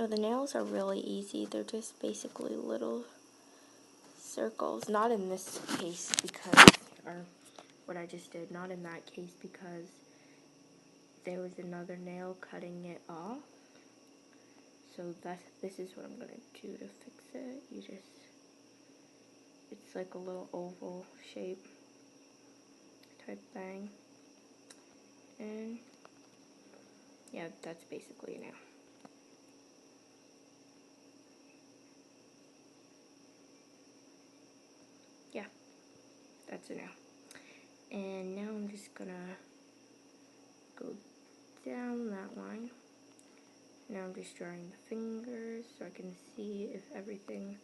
Oh, the nails are really easy. They're just basically little circles. Not in this case because, or what I just did, not in that case because there was another nail cutting it off. So this is what I'm going to do to fix it. It's like a little oval shape type thing. And yeah, that's basically a nail. Yeah, that's a nail. And now I'm just gonna go down that line. Now I'm just drawing the fingers so I can see if everything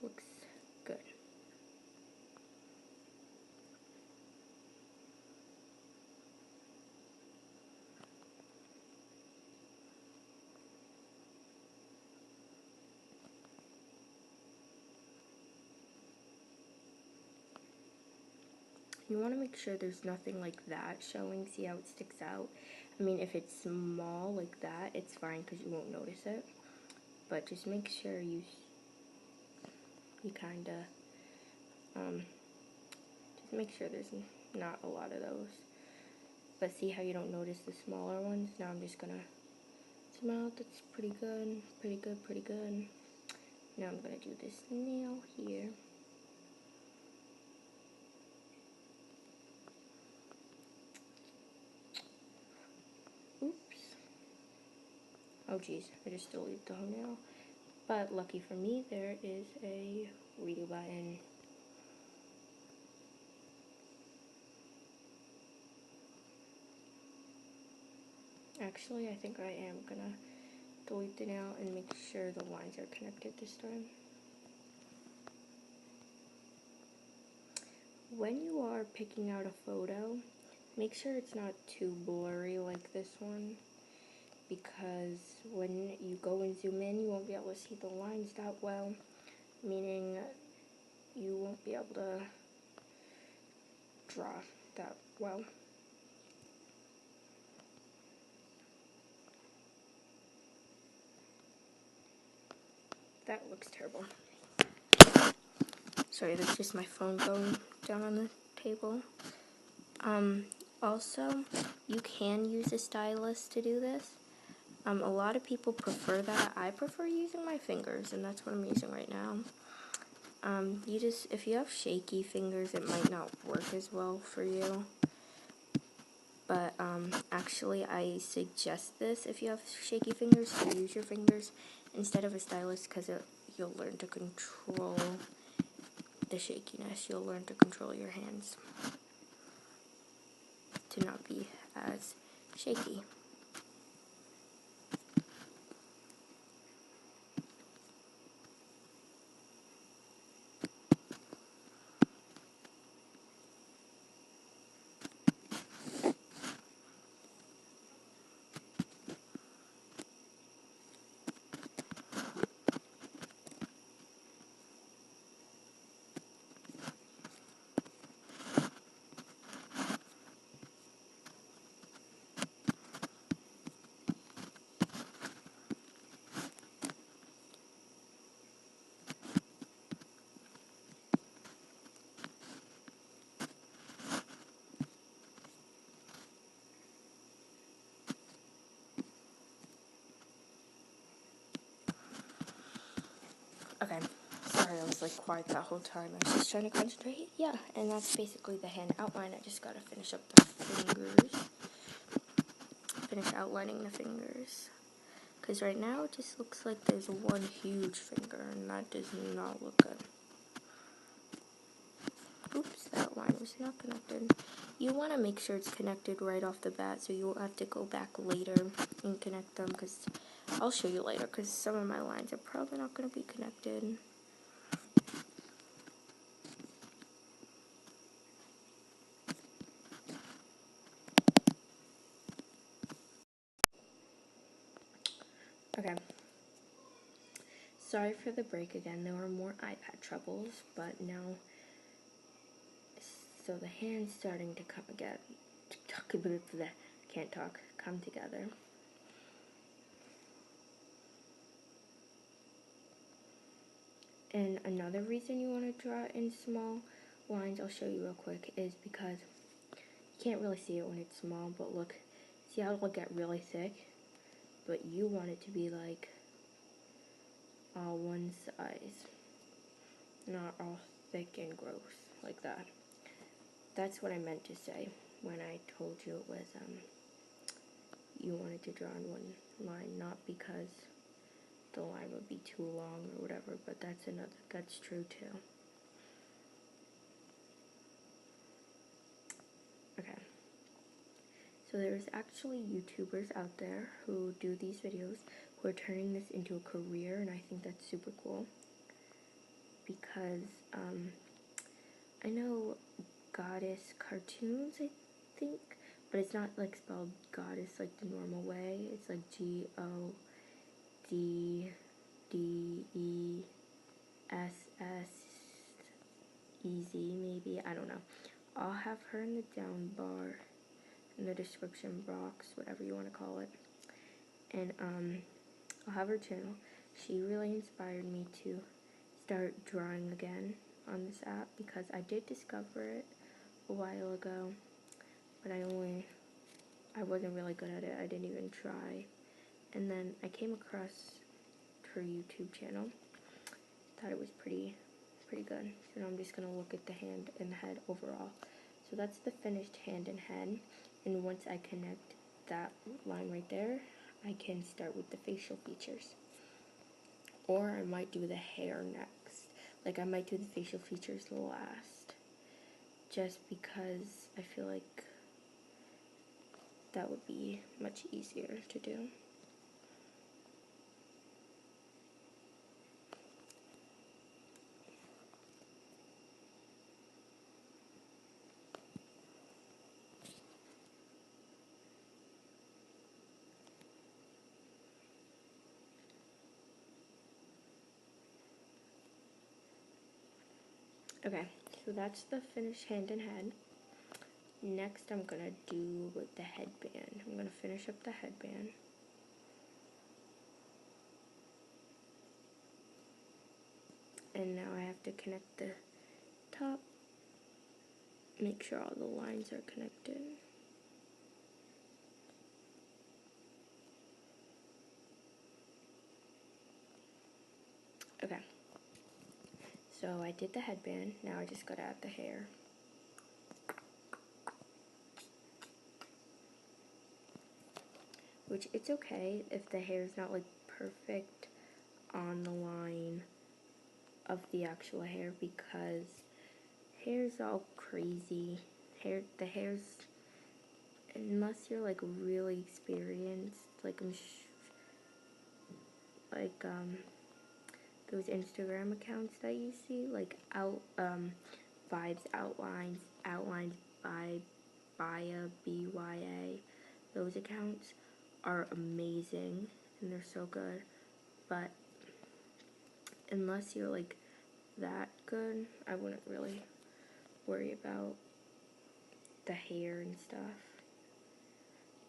looks good. You want to make sure there's nothing like that showing. See how it sticks out? I mean, if it's small like that, it's fine because you won't notice it. But just make sure you kind of, just make sure there's not a lot of those. But see how you don't notice the smaller ones? Now I'm just gonna smell. That's pretty good, pretty good, pretty good. Now I'm gonna do this nail here. Oops. Oh geez, I just deleted the whole nail. But lucky for me, there is a redo button. Actually, I think I am gonna delete the nail and make sure the lines are connected this time. When you are picking out a photo, make sure it's not too blurry like this one, because when you go and zoom in, you won't be able to see the lines that well, meaning you won't be able to draw that well. That looks terrible. Sorry, that's just my phone going down on the table. Also, you can use a stylus to do this. A lot of people prefer that. I prefer using my fingers, and that's what I'm using right now. If you have shaky fingers, it might not work as well for you. But, actually, I suggest this if you have shaky fingers, to use your fingers instead of a stylus, because you'll learn to control the shakiness. You'll learn to control your hands to not be as shaky. Okay, sorry I was like quiet that whole time. I was just trying to concentrate. Yeah, and that's basically the hand outline. I just gotta finish up the fingers. Finish outlining the fingers. Because right now it just looks like there's one huge finger, and that does not look good. Oops, that line was not connected. You want to make sure it's connected right off the bat, so you won't have to go back later and connect them, because I'll show you later, because some of my lines are probably not going to be connected. Okay. Sorry for the break again. There were more iPad troubles, but now, so the hand's starting to come again. Can't talk. Come together. And another reason you want to draw in small lines, I'll show you real quick, is because you can't really see it when it's small, but look, see how it'll get really thick? But you want it to be like all one size, not all thick and gross like that. That's what I meant to say when I told you it was you wanted to draw in one line, not because the line would be too long or whatever, but that's true too. Okay. So there's actually YouTubers out there who do these videos who are turning this into a career, and I think that's super cool. Because I know Goddess Cartoons, I think, but it's not like spelled goddess like the normal way. It's like GODDESSEZ, maybe, I don't know. I'll have her in the down bar, in the description box, whatever you want to call it. And I'll have her channel. She really inspired me to start drawing again on this app because I did discover it a while ago, but I wasn't really good at it. I didn't even try. And then I came across her YouTube channel. Thought it was pretty good. So now I'm just gonna look at the hand and the head overall. So that's the finished hand and head. And once I connect that line right there, I can start with the facial features. Or I might do the hair next. Like I might do the facial features last. Just because I feel like that would be much easier to do. Okay, so that's the finished hand and head. Next I'm gonna do with the headband. I'm gonna finish up the headband. And now I have to connect the top. Make sure all the lines are connected. Okay. So I did the headband. Now I just gotta add the hair. Which it's okay if the hair is not like perfect on the line of the actual hair, because hair's all crazy. The hair's, unless you're like really experienced, like those Instagram accounts that you see, like vibes outlines by BYA. Those accounts are amazing and they're so good, but unless you're like that good, I wouldn't really worry about the hair and stuff,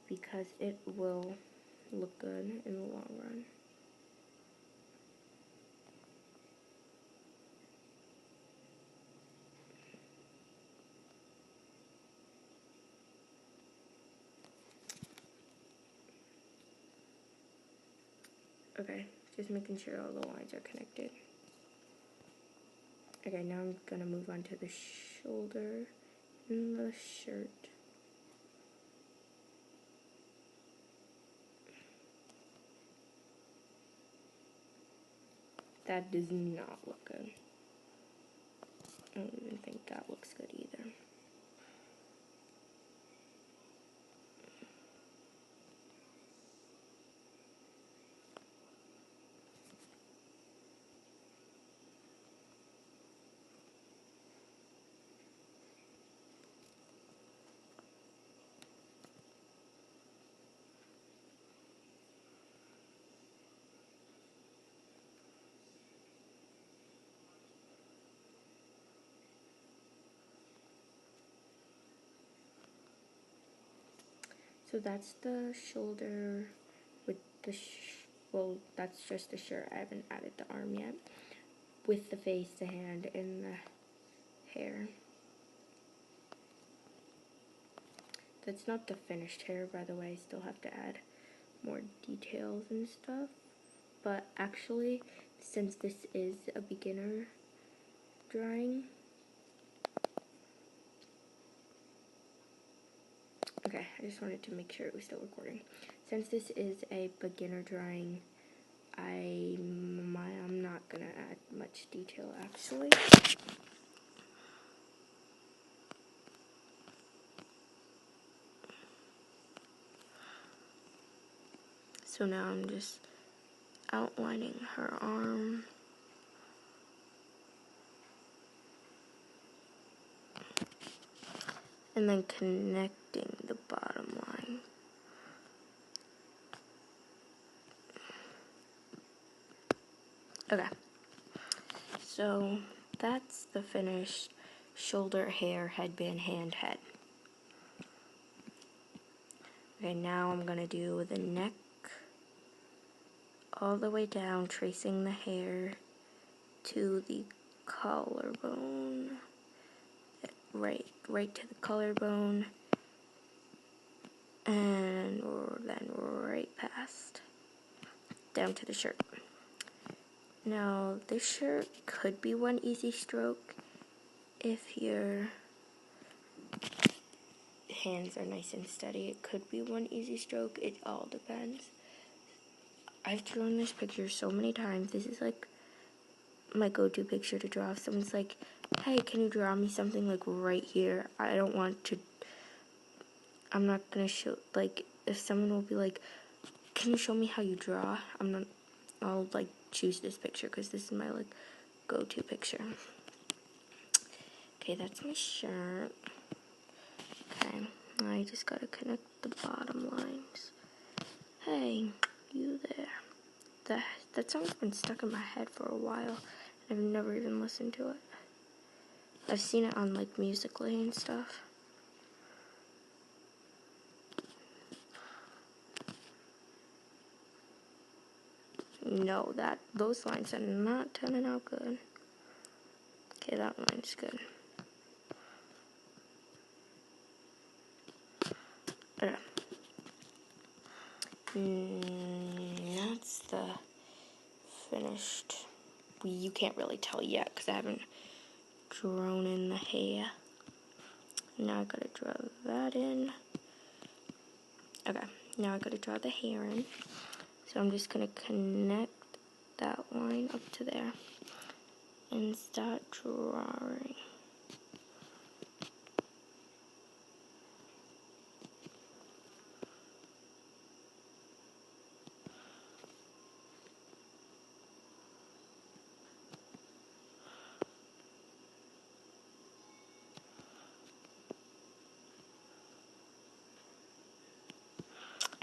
because it will look good in the long run. Okay, just making sure all the lines are connected. Okay, now I'm gonna move on to the shoulder and the shirt. That does not look good. I don't even think that looks good either. So that's the shoulder with the, well, that's just the shirt. I haven't added the arm yet. with the face, the hand, and the hair. That's not the finished hair, by the way. I still have to add more details and stuff. But actually, since this is a beginner drawing, okay, I just wanted to make sure it was still recording. Since this is a beginner drawing, I'm not gonna add much detail actually. So now I'm just outlining her arm. And then connecting the bottom line. Okay. So that's the finished shoulder, hair, headband, hand, head. Okay, now I'm going to do the neck all the way down, tracing the hair to the collarbone. Right to the collarbone. And then right past. Down to the shirt. Now, this shirt could be one easy stroke if your hands are nice and steady. It could be one easy stroke. It all depends. I've drawn this picture so many times. This is like my go-to picture to draw. If someone's like, hey, can you draw me something like right here? I'm not gonna show, like, if someone will be like, can you show me how you draw? I'll like choose this picture because this is my like go-to picture. Okay, that's my shirt. Okay, I just gotta connect the bottom lines. Hey, you there. That song's been stuck in my head for a while, and I've never even listened to it. I've seen it on like Musical.ly and stuff. No, those lines are not turning out good. Okay, that line's good. Okay. That's the finished. You can't really tell yet because I haven't drawn in the hair. Now I gotta draw that in. Okay, now I gotta draw the hair in. So I'm just gonna connect that line up to there and start drawing.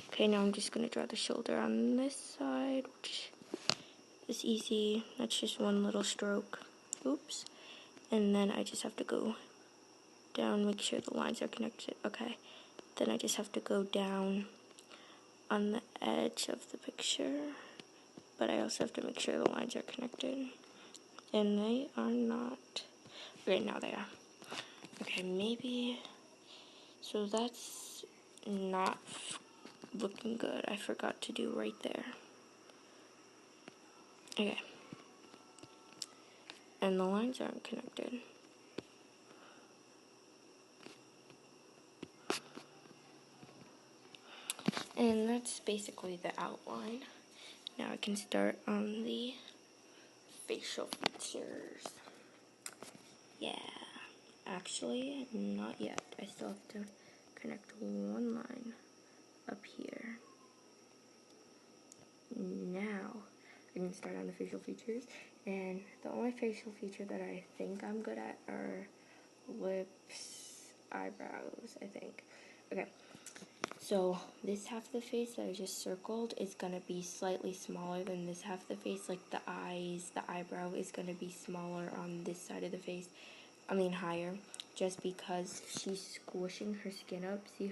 Okay, now I'm just going to draw the shoulder on this side, which is easy. That's just one little stroke. Oops. And then I just have to go down, make sure the lines are connected. Okay. Then I just have to go down on the edge of the picture. But I also have to make sure the lines are connected. And they are not. Okay, now they are. Okay, maybe. So that's not looking good. I forgot to do right there. Okay. And the lines aren't connected. And that's basically the outline. Now I can start on the facial features. Yeah. Actually, not yet. I still have to connect one line up here. Now, I can start on the facial features. And the only facial feature that I think I'm good at are lips, eyebrows, I think. Okay. So this half of the face that I just circled is going to be slightly smaller than this half of the face. Like the eyes, the eyebrow is going to be smaller on this side of the face. I mean higher. Just because she's squishing her skin up. See